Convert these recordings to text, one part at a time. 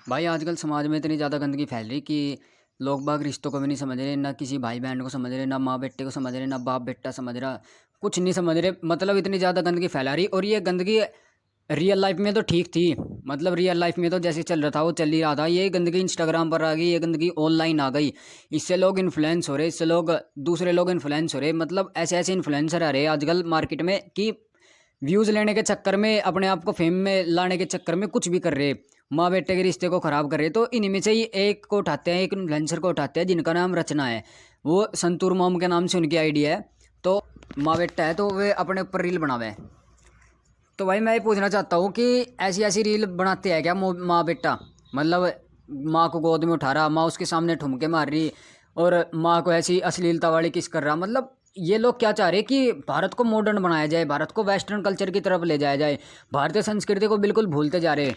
भाई आजकल समाज में इतनी ज़्यादा गंदगी फैल रही कि लोग बाग रिश्तों को भी नहीं समझ रहे, ना किसी भाई बहन को समझ रहे, ना माँ बेटे को समझ रहे, ना बाप बेटा समझ रहा। कुछ नहीं समझ रहे, मतलब इतनी ज़्यादा गंदगी फैला रही। और ये गंदगी रियल लाइफ में तो ठीक थी। मतलब रियल लाइफ में तो जैसे चल रहा था वो चल ही रहा था। ये गंदगी इंस्टाग्राम पर आ गई, ये गंदगी ऑनलाइन आ गई। इससे लोग इन्फ्लुएंस हो रहे, इससे लोग दूसरे लोग इन्फ्लुएंस हो रहे। मतलब ऐसे ऐसे इन्फ्लुएंसर आ रहे हैं आजकल मार्केट में कि व्यूज़ लेने के चक्कर में, अपने आप को फेम में लाने के चक्कर में कुछ भी कर रहे, माँ बेटे के रिश्ते को ख़राब कर रहे। तो इन्हीं से ही एक को उठाते हैं, एक इन्फ्लुएंसर को उठाते हैं जिनका नाम रचना है। वो संतूर मोम के नाम से उनकी आईडी है। तो माँ बेटा है तो वे अपने ऊपर रील बनावे। तो भाई मैं ये पूछना चाहता हूँ कि ऐसी ऐसी रील बनाते हैं क्या माँ बेटा? मतलब माँ को गोद में उठा रहा, माँ उसके सामने ठुमके मार रही, और माँ को ऐसी अश्लीलता वाली किस कर रहा। मतलब ये लोग क्या चाह रहे हैं कि भारत को मॉडर्न बनाया जाए, भारत को वेस्टर्न कल्चर की तरफ ले जाया जाए, भारतीय संस्कृति को बिल्कुल भूलते जा रहे हैं।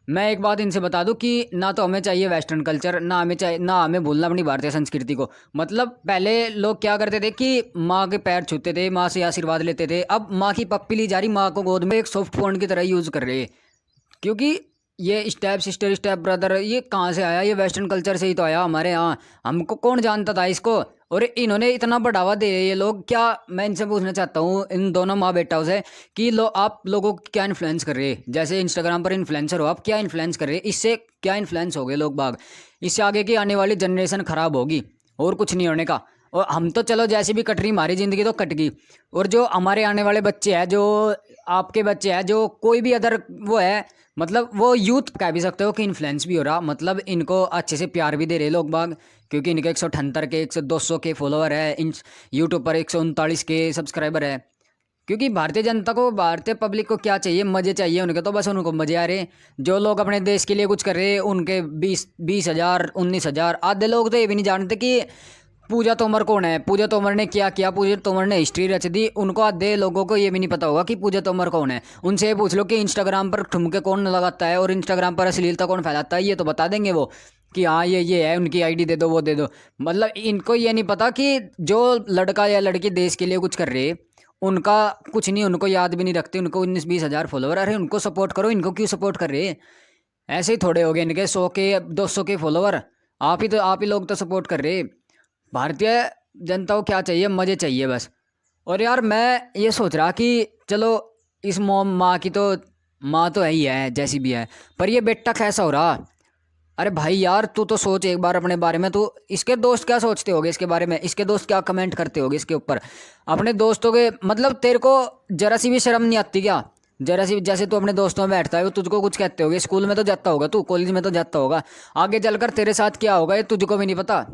मैं एक बात इनसे बता दूं कि ना तो हमें चाहिए वेस्टर्न कल्चर, ना हमें चाहिए, ना हमें भूलना अपनी भारतीय संस्कृति को। मतलब पहले लोग क्या करते थे कि माँ के पैर छूते थे, माँ से आशीर्वाद लेते थे। अब माँ की पप्पी ली जा रही, माँ को गोद में एक सॉफ्ट फोन की तरह यूज़ कर रहे हैं। क्योंकि ये स्टेप सिस्टर स्टेप ब्रदर ये कहाँ से आया? ये वेस्टर्न कल्चर से ही तो आया हमारे यहाँ। हमको कौन जानता था इसको? और इन्होंने इतना बढ़ावा दे ये लोग क्या। मैं इनसे पूछना चाहता हूँ, इन दोनों माँ बेटाओं से, कि आप लोगों को क्या इन्फ्लुएंस कर रहे हैं? जैसे इंस्टाग्राम पर इन्फ्लुएंसर हो, आप क्या इन्फ्लुएंस कर रहे हैं? इससे क्या इन्फ्लुएंस हो गए लोग बाग? इससे आगे की आने वाली जनरेशन खराब होगी, और कुछ नहीं होने का। और हम तो चलो जैसी भी कट रही, हमारी ज़िंदगी तो कट गई। और जो हमारे आने वाले बच्चे हैं, जो आपके बच्चे हैं, जो कोई भी अदर वो है, मतलब वो यूथ कह भी सकते हो कि इन्फ्लुएंस भी हो रहा। मतलब इनको अच्छे से प्यार भी दे रहे लोग बाग, क्योंकि इनके 178 के 200 के फॉलोवर है, इन यूट्यूब पर 139 के सब्सक्राइबर है। क्योंकि भारतीय जनता को, भारतीय पब्लिक को क्या चाहिए? मज़े चाहिए उनके। तो बस उनको मज़े आ रहे। जो लोग अपने देश के लिए कुछ कर रहे हैं उनके 20,000 19,000। आधे लोग तो ये भी नहीं जानते कि पूजा तोमर कौन है, पूजा तोमर ने क्या किया, पूजा तोमर ने हिस्ट्री रच दी। उनको आधे लोगों को ये भी नहीं पता होगा कि पूजा तोमर कौन है। उनसे ये पूछ लो कि इंस्टाग्राम पर ठुमके कौन लगाता है और इंस्टाग्राम पर अश्लीलता कौन फैलाता है, ये तो बता देंगे वो कि हाँ ये है, उनकी आईडी दे दो, वो दे दो। मतलब इनको ये नहीं पता कि जो लड़का या लड़की देश के लिए कुछ कर रहे, उनका कुछ नहीं, उनको याद भी नहीं रखते। उनको 19-20 हज़ार फॉलोवर, अरे उनको सपोर्ट करो, इनको क्यों सपोर्ट कर रहे? ऐसे ही थोड़े हो गए इनके 100 के 200 के फॉलोवर। आप ही लोग तो सपोर्ट कर रहे। भारतीय जनता को क्या चाहिए? मज़े चाहिए बस। और यार मैं ये सोच रहा कि चलो इस मोम माँ की तो, माँ तो है ही है जैसी भी है, पर ये बेटा कैसा हो रहा? अरे भाई यार तू तो सोच एक बार अपने बारे में। तू, इसके दोस्त क्या सोचते होगे इसके बारे में? इसके दोस्त क्या कमेंट करते होगे इसके ऊपर? अपने दोस्तों के, मतलब तेरे को जरा सी भी शर्म नहीं आती क्या? जरा सी, जैसे तू अपने दोस्तों में बैठता है वो तुझको कुछ कहते होगे, स्कूल में तो जाता होगा, तू कॉलेज में तो जाता होगा, आगे चलकर तेरे साथ क्या होगा ये तुझको भी नहीं पता।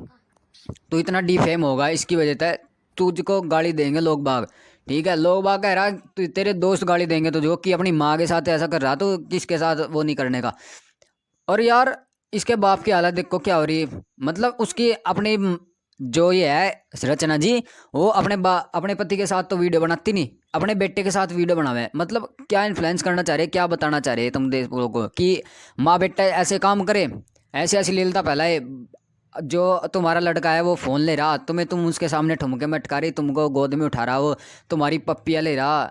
तो इतना डिफेम होगा इसकी वजह से, तुझको गाली देंगे लोग बाग। ठीक है, लोग बाग कह रहा तेरे दोस्त गाली देंगे तुझको कि अपनी माँ के साथ ऐसा कर रहा, तो किसके साथ वो नहीं करने का। और यार इसके बाप की हालत देखो क्या हो रही है। मतलब उसकी अपनी जो ये है रचना जी, वो अपने पति के साथ तो वीडियो बनाती नहीं, अपने बेटे के साथ वीडियो बनावे। मतलब क्या इन्फ्लुएंस करना चाह रहे, क्या बताना चाह रहे तुम देश लोगों को कि माँ बेटा ऐसे काम करे, ऐसे ऐसी लीलता फैलाए? जो तुम्हारा लड़का है वो फ़ोन ले रहा, तुम उसके सामने ठुमके मटका रही, तुमको गोद में उठा रहा, वो तुम्हारी पप्पियाँ ले रहा।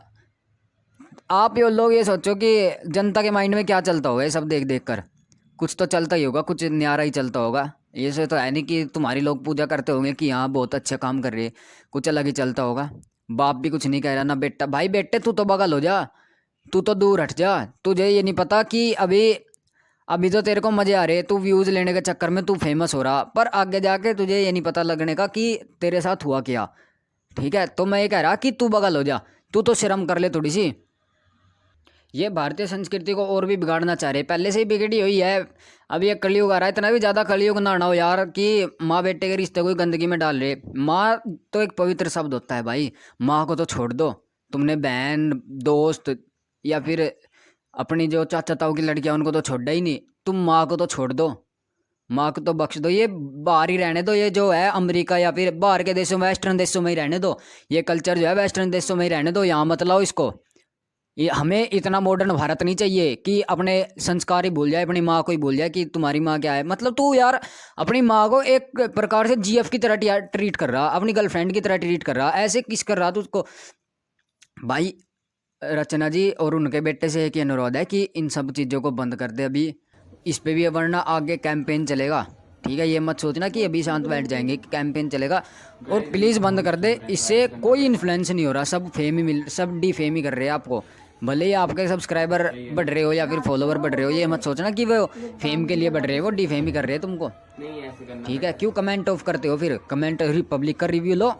आप ये लोग ये सोचो कि जनता के माइंड में क्या चलता होगा ये सब देख देख कर। कुछ तो चलता ही होगा, कुछ न्यारा ही चलता होगा। ये से तो है नहीं कि तुम्हारी लोग पूजा करते होंगे कि हाँ बहुत अच्छा काम कर रही है, कुछ अलग ही चलता होगा। बाप भी कुछ नहीं कह रहा ना बेटा। भाई बेटे तू तो बगल हो जा, तू तो दूर हट जा। तुझे ये नहीं पता कि अभी अभी तो तेरे को मजे आ रहे, तू व्यूज लेने के चक्कर में तू फेमस हो रहा, पर आगे जाके तुझे ये नहीं पता लगने का कि तेरे साथ हुआ क्या। ठीक है, तो मैं ये कह रहा कि तू बगल हो जा, तू तो शर्म कर ले थोड़ी सी। ये भारतीय संस्कृति को और भी बिगाड़ना चाह रहे, पहले से ही बिगड़ी हुई है। अब ये कलयुग आ रहा है, इतना भी ज़्यादा कलयुग ना ना हो यार कि माँ बेटे के रिश्ते को ही गंदगी में डाल रहे। माँ तो एक पवित्र शब्द होता है भाई, माँ को तो छोड़ दो। तुमने बहन, दोस्त, या फिर अपनी जो चाचा ताऊ की लड़कियां, उनको तो छोड़ा ही नहीं। तुम माँ को तो छोड़ दो, माँ को तो बख्श दो। ये बाहर ही रहने दो, ये जो है अमेरिका या फिर बाहर के देशों में, वेस्टर्न देशों में ही रहने दो। ये कल्चर जो है वेस्टर्न देशों में ही रहने दो, यहाँ मत लाओ इसको। ये हमें इतना मॉडर्न भारत नहीं चाहिए कि अपने संस्कार ही भूल जाए, अपनी माँ को ही भूल जाए कि तुम्हारी माँ क्या है। मतलब तू यार अपनी माँ को एक प्रकार से जीएफ की तरह ट्रीट कर रहा, अपनी गर्लफ्रेंड की तरह ट्रीट कर रहा, ऐसे किस कर रहा तू उसको? भाई रचना जी और उनके बेटे से एक ही अनुरोध है कि इन सब चीज़ों को बंद कर दे अभी। इस पे भी वरना आगे कैंपेन चलेगा। ठीक है, ये मत सोचना कि अभी शांत बैठ जाएंगे, कैंपेन चलेगा। और प्लीज़ बंद कर दे, इससे कोई इन्फ्लुएंस नहीं हो रहा, सब फेम ही सब डिफेम ही कर रहे हैं आपको। भले ही आपके सब्सक्राइबर बढ़ रहे हो या फिर फॉलोवर बढ़ रहे हो, ये मत सोचना कि वो फेम के लिए बढ़ रहे हो, वो डिफेम ही कर रहे हैं तुमको। ठीक है, क्यों कमेंट ऑफ करते हो फिर, कमेंट पब्लिक का रिव्यू लो।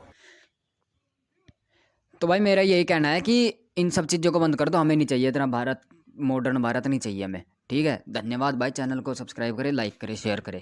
तो भाई मेरा यही कहना है कि इन सब चीज़ों को बंद कर दो, हमें नहीं चाहिए इतना भारत, मॉडर्न भारत नहीं चाहिए हमें। ठीक है, धन्यवाद भाई, चैनल को सब्सक्राइब करें, लाइक करें, शेयर करें।